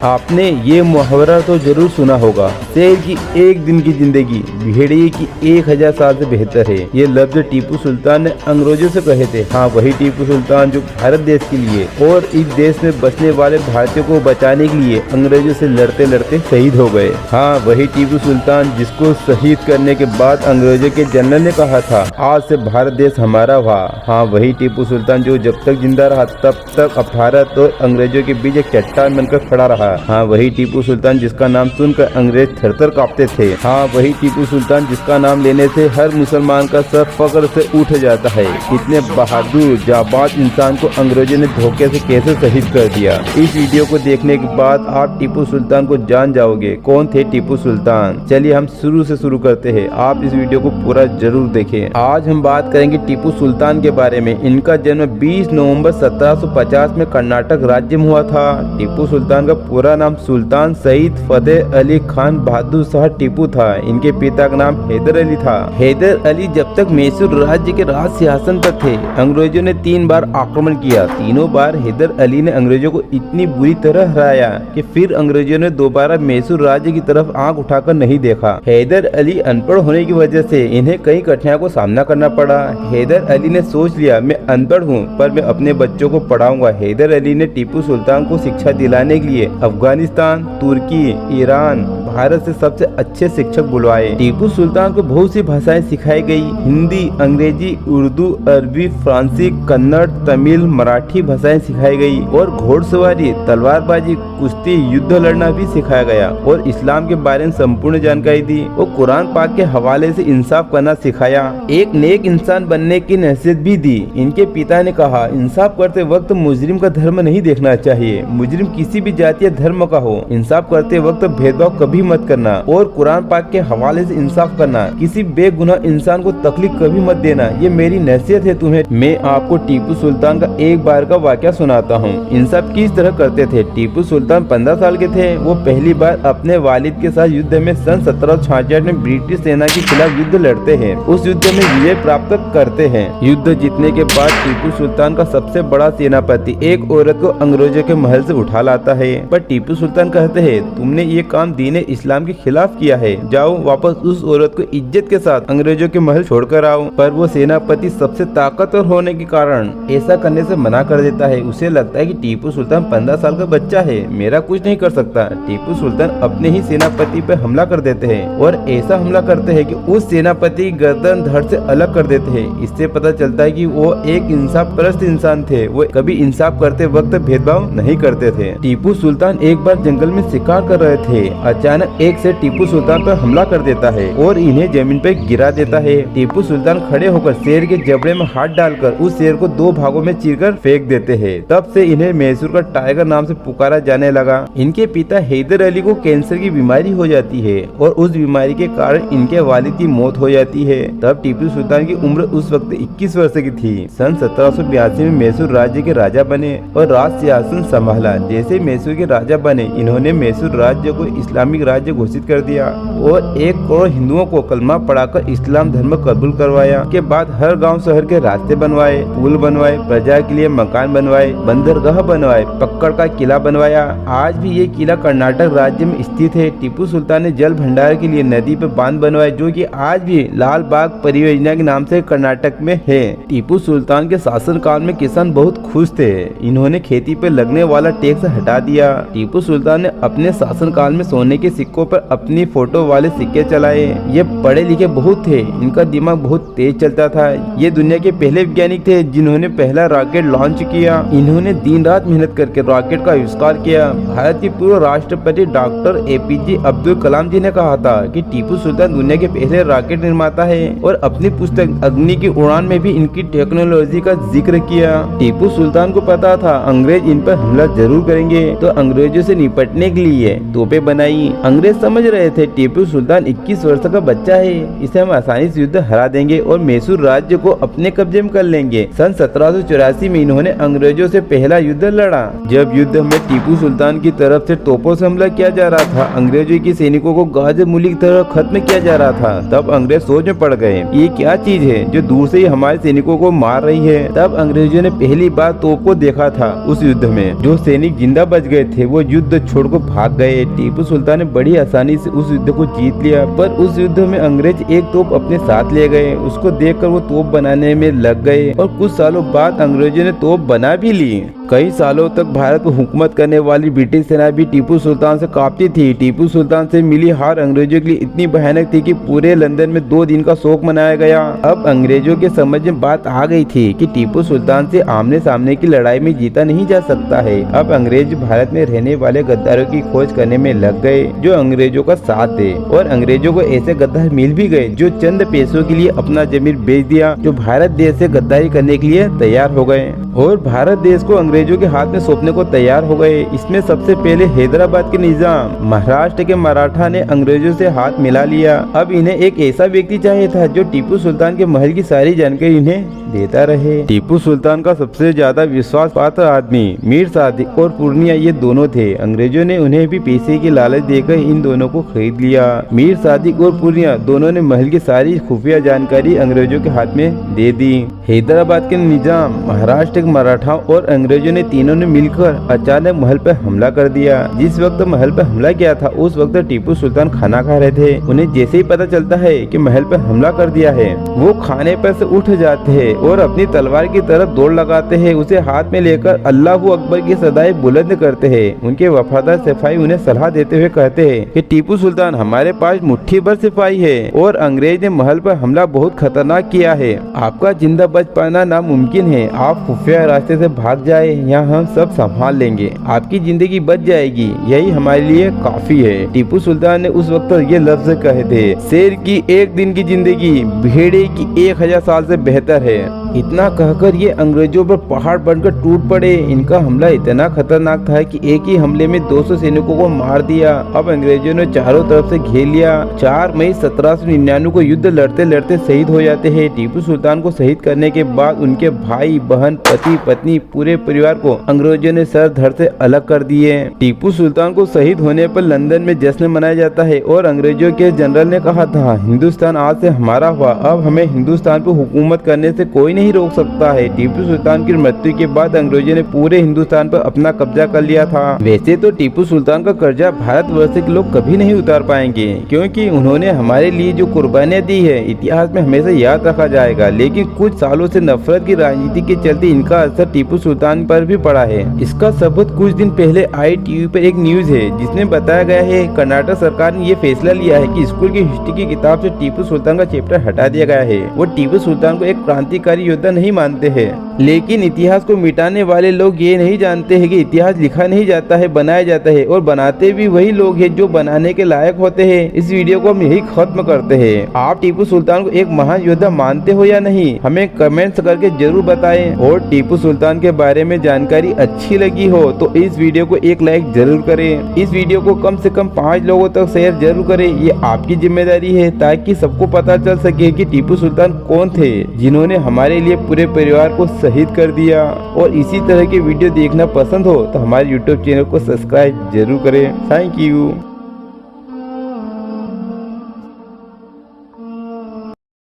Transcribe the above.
आपने ये मुहावरा तो जरूर सुना होगा, शेर की एक दिन की जिंदगी भेड़िए की 1000 साल से बेहतर है। ये लफ्ज टीपू सुल्तान ने अंग्रेजों से कहे थे। हाँ, वही टीपू सुल्तान जो भारत देश के लिए और इस देश में बसने वाले भारतीयों को बचाने के लिए अंग्रेजों से लड़ते लड़ते शहीद हो गए। हाँ, वही टीपू सुल्तान जिसको शहीद करने के बाद अंग्रेजों के जनरल ने कहा था, आज से भारत देश हमारा हुआ। हाँ, वही टीपू सुल्तान जो जब तक जिंदा रहा तब तक भारत और अंग्रेजों के बीच एक चट्टान बनकर खड़ा रहा। हाँ, वही टीपू सुल्तान जिसका नाम सुनकर अंग्रेज थरथर कांपते थे। हाँ, वही टीपू सुल्तान जिसका नाम लेने से हर मुसलमान का सर फख्र से उठ जाता है। इतने बहादुर जाबाज इंसान को अंग्रेजों ने धोखे से कैसे शहीद कर दिया। इस वीडियो को देखने के बाद आप टीपू सुल्तान को जान जाओगे कौन थे टीपू सुल्तान। चलिए हम शुरू से शुरू करते हैं, आप इस वीडियो को पूरा जरूर देखें। आज हम बात करेंगे टीपू सुल्तान के बारे में। इनका जन्म 20 नवंबर 1750 में कर्नाटक राज्य में हुआ था। टीपू सुल्तान का पूरा नाम सुल्तान सईद फतेह अली खान बहादुर शाह टीपू था। इनके पिता का नाम हैदर अली था। हैदर अली जब तक मैसूर राज्य के राज सिंहासन पर थे, अंग्रेजों ने 3 बार आक्रमण किया। तीनों बार हैदर अली ने अंग्रेजों को इतनी बुरी तरह हराया कि फिर अंग्रेजों ने दोबारा मैसूर राज्य की तरफ आंख उठाकर नहीं देखा। हैदर अली अनपढ़ होने की वजह से इन्हें कई कठिनाइयों को सामना करना पड़ा। हैदर अली ने सोच लिया, मैं अनपढ़ हूँ पर मैं अपने बच्चों को पढ़ाऊंगा। हैदर अली ने टीपू सुल्तान को शिक्षा दिलाने के लिए अफगानिस्तान, तुर्की, ईरान, भारत से सबसे अच्छे शिक्षक बुलवाए। टीपू सुल्तान को बहुत सी भाषाएं सिखाई गई। हिंदी, अंग्रेजी, उर्दू, अरबी, फ्रांसी, कन्नड़, तमिल, मराठी भाषाएं सिखाई गई और घोड़सवारी, तलवारबाजी, कुश्ती, युद्ध लड़ना भी सिखाया गया और इस्लाम के बारे में संपूर्ण जानकारी दी और कुरान पाक के हवाले से इंसाफ करना सिखाया। एक नेक इंसान बनने की नसीहत भी दी। इनके पिता ने कहा, इंसाफ करते वक्त मुजरिम का धर्म नहीं देखना चाहिए। मुजरिम किसी भी जाति या धर्म का हो, इंसाफ करते वक्त भेदभाव कभी मत करना और कुरान पाक के हवाले से इंसाफ करना। किसी बेगुनाह इंसान को तकलीफ कभी मत देना। ये मेरी नसीहत है तुम्हें। मैं आपको टीपू सुल्तान का एक बार का वाकया सुनाता हूँ। इंसाफ किस तरह करते थे। टीपू सुल्तान 15 साल के थे। वो पहली बार अपने वालिद के साथ युद्ध में सन 1766 में ब्रिटिश सेना के खिलाफ युद्ध लड़ते हैं। उस युद्ध में विजय प्राप्त करते हैं। युद्ध जीतने के बाद टीपू सुल्तान का सबसे बड़ा सेनापति एक औरत को अंग्रेजों के महल से उठा लाता है, पर टीपू सुल्तान कहते हैं, तुमने ये काम दीन इस्लाम के खिलाफ किया है। जाओ वापस उस औरत को इज्जत के साथ अंग्रेजों के महल छोड़कर आओ। पर वो सेनापति सबसे ताकतवर होने के कारण ऐसा करने से मना कर देता है। उसे लगता है कि टीपू सुल्तान 15 साल का बच्चा है, मेरा कुछ नहीं कर सकता। टीपू सुल्तान अपने ही सेनापति पर हमला कर देते हैं और ऐसा हमला करते हैं कि उस सेनापति की गर्दन धड़ से अलग कर देते हैं। इससे पता चलता है कि वो एक इंसाफ परस्त इंसान थे। वो कभी इंसाफ करते वक्त भेदभाव नहीं करते थे। टीपू सुल्तान एक बार जंगल में शिकार कर रहे थे। अचानक एक शेर टीपू सुल्तान पर हमला कर देता है और इन्हें जमीन पर गिरा देता है। टीपू सुल्तान खड़े होकर शेर के जबड़े में हाथ डालकर उस शेर को 2 भागों में चीरकर फेंक देते हैं। तब से इन्हें मैसूर का टाइगर नाम से पुकारा जाने लगा। इनके पिता हैदर अली को कैंसर की बीमारी हो जाती है और उस बीमारी के कारण इनके वालिद की मौत हो जाती है। तब टीपू सुल्तान की उम्र उस वक्त 21 वर्ष की थी। सन 1782 में मैसूर राज्य के राजा बने और राज सिंहासन संभाला। जैसे मैसूर के राजा बने, इन्होंने मैसूर राज्य को इस्लामिक राज्य घोषित कर दिया और 1 करोड़ हिंदुओं को कलमा पढ़ाकर इस्लाम धर्म कबूल करवाया। के बाद हर गांव शहर के रास्ते बनवाए, पुल बनवाए, प्रजा के लिए मकान बनवाए, बंदरगाह बनवाए, पक्कड़ का किला बनवाया। आज भी ये किला कर्नाटक राज्य में स्थित है। टीपू सुल्तान ने जल भंडार के लिए नदी पर बांध बनवाए, जो कि आज भी लाल बाग परियोजना के नाम से कर्नाटक में है। टीपू सुल्तान के शासन काल में किसान बहुत खुश थे। इन्होंने खेती पे लगने वाला टैक्स हटा दिया। टीपू सुल्तान ने अपने शासन काल में सोने के सिक्कों पर अपनी फोटो वाले सिक्के चलाए। ये पढ़े लिखे बहुत थे। इनका दिमाग बहुत तेज चलता था। ये दुनिया के पहले वैज्ञानिक थे जिन्होंने पहला रॉकेट लॉन्च किया। इन्होंने दिन रात मेहनत करके रॉकेट का आविष्कार किया। भारत के पूर्व राष्ट्रपति डॉक्टर APJ अब्दुल कलाम जी ने कहा था कि टीपू सुल्तान दुनिया के पहले रॉकेट निर्माता है और अपनी पुस्तक अग्नि की उड़ान में भी इनकी टेक्नोलॉजी का जिक्र किया। टीपू सुल्तान को पता था अंग्रेज इन पर हमला जरूर करेंगे, तो अंग्रेजों से निपटने के लिए तोपें बनाई। अंग्रेज समझ रहे थे टीपू सुल्तान 21 वर्ष का बच्चा है, इसे हम आसानी से युद्ध हरा देंगे और मैसूर राज्य को अपने कब्जे में कर लेंगे। सन 1784 में इन्होंने अंग्रेजों से पहला युद्ध लड़ा। जब युद्ध में टीपू सुल्तान की तरफ से तोपों से हमला किया जा रहा था, अंग्रेजों के सैनिकों को गाजर मूली की तरह खत्म किया जा रहा था, तब अंग्रेज सोच में पड़ गए, ये क्या चीज है जो दूर से ही हमारे सैनिकों को मार रही है। तब अंग्रेजों ने पहली बार तोप को देखा था। उस युद्ध में जो सैनिक जिंदा बच गए थे वो युद्ध छोड़कर भाग गए। टीपू सुल्तान ने बड़ी आसानी से उस युद्ध को जीत लिया, पर उस युद्ध में अंग्रेज एक तोप अपने साथ ले गए। उसको देखकर वो तोप बनाने में लग गए और कुछ सालों बाद अंग्रेजों ने तोप बना भी ली। कई सालों तक भारत पर हुकूमत करने वाली ब्रिटिश सेना भी टीपू सुल्तान से कांपती थी। टीपू सुल्तान से मिली हार अंग्रेजों के लिए इतनी भयानक थी कि पूरे लंदन में 2 दिन का शोक मनाया गया। अब अंग्रेजों के समझ में बात आ गई थी कि टीपू सुल्तान से आमने सामने की लड़ाई में जीता नहीं जा सकता है। अब अंग्रेज भारत में रहने वाले गद्दारों की खोज करने में लग गए जो अंग्रेजों का साथ दे, और अंग्रेजों को ऐसे गद्दार मिल भी गए जो चंद पैसों के लिए अपना जमीन बेच दिया, जो भारत देश से गद्दारी करने के लिए तैयार हो गए और भारत देश को अंग्रेजों के हाथ में सौंपने को तैयार हो गए। इसमें सबसे पहले हैदराबाद के निजाम महाराष्ट्र के मराठा ने अंग्रेजों से हाथ मिला लिया। अब इन्हें एक ऐसा व्यक्ति चाहिए था जो टीपू सुल्तान के महल की सारी जानकारी इन्हें देता रहे। टीपू सुल्तान का सबसे ज्यादा विश्वास पात्र आदमी मीर सादिक और पूर्णिया ये दोनों थे। अंग्रेजों ने उन्हें भी पैसे की लालच देकर इन दोनों को खरीद लिया। मीर सादिक और पूर्णिया दोनों ने महल की सारी खुफिया जानकारी अंग्रेजों के हाथ में दे दी। हैदराबाद के निजाम महाराष्ट्र के मराठा और अंग्रेजों ने तीनों ने मिलकर अचानक महल पर हमला कर दिया। जिस वक्त महल पर हमला किया था उस वक्त टीपू सुल्तान खाना खा रहे थे। उन्हें जैसे ही पता चलता है कि महल पर हमला कर दिया है, वो खाने पर से उठ जाते हैं और अपनी तलवार की तरफ दौड़ लगाते हैं। उसे हाथ में लेकर अल्लाहू अकबर की सदाएं बुलंद करते हैं। उनके वफादार सिपाही उन्हें सलाह देते हुए कहते हैं कि टीपू सुल्तान, हमारे पास मुट्ठी भर सिपाही है और अंग्रेज ने महल पर हमला बहुत खतरनाक किया है। आपका जिंदा बच पाना नामुमकिन है। आप खुफिया रास्ते से भाग जाए, यहाँ हम सब संभाल लेंगे, आपकी जिंदगी बच जाएगी, यही हमारे लिए काफी है। टीपू सुल्तान ने उस वक्त ये लफ्ज कहे थे, शेर की एक दिन की जिंदगी भेड़े की 1000 साल से बेहतर है। इतना कहकर ये अंग्रेजों पर पहाड़ बनकर टूट पड़े। इनका हमला इतना खतरनाक था कि एक ही हमले में 200 सैनिकों को मार दिया। अब अंग्रेजों ने चारों तरफ से घेर लिया। 4 मई 1799 को युद्ध लड़ते लड़ते शहीद हो जाते हैं। टीपू सुल्तान को शहीद करने के बाद उनके भाई बहन पति पत्नी पूरे परिवार को अंग्रेजों ने सर धड़ से अलग कर दिए। टीपू सुल्तान को शहीद होने पर लंदन में जश्न मनाया जाता है और अंग्रेजों के जनरल ने कहा था, हिंदुस्तान आज से हमारा हुआ, अब हमें हिंदुस्तान पर हुकूमत करने से कोई नहीं रोक सकता है। टीपू सुल्तान की मृत्यु के बाद अंग्रेजों ने पूरे हिंदुस्तान पर अपना कब्जा कर लिया था। वैसे तो टीपू सुल्तान का कर्जा भारतवर्ष के लोग कभी नहीं उतार पाएंगे, क्योंकि उन्होंने हमारे लिए जो कुर्बानियां दी है इतिहास में हमेशा याद रखा जाएगा। लेकिन कुछ सालों से नफरत की राजनीति के चलते इनका असर टीपू सुल्तान पर भी पड़ा है। इसका सबूत कुछ दिन पहले आई टीवी पर एक न्यूज है जिसमें बताया गया है कर्नाटक सरकार ने ये फैसला लिया है कि स्कूल की हिस्ट्री की किताब से टीपू सुल्तान का चैप्टर हटा दिया गया है। वो टीपू सुल्तान को एक क्रांतिकारी योद्धा नहीं मानते हैं, लेकिन इतिहास को मिटाने वाले लोग ये नहीं जानते हैं कि इतिहास लिखा नहीं जाता है, बनाया जाता है, और बनाते भी वही लोग हैं जो बनाने के लायक होते हैं। इस वीडियो को हम यही खत्म करते हैं। आप टीपू सुल्तान को एक महान योद्धा मानते हो या नहीं, हमें कमेंट्स करके जरूर बताएं। और टीपू सुल्तान के बारे में जानकारी अच्छी लगी हो तो इस वीडियो को एक लाइक जरूर करें। इस वीडियो को कम से कम 5 लोगों तक शेयर जरूर करें, ये आपकी जिम्मेदारी है, ताकि सबको पता चल सके कि टीपू सुल्तान कौन थे जिन्होंने हमारे लिए पूरे परिवार को शहीद कर दिया। और इसी तरह के वीडियो देखना पसंद हो तो हमारे YouTube चैनल को सब्सक्राइब जरूर करें। Thank you.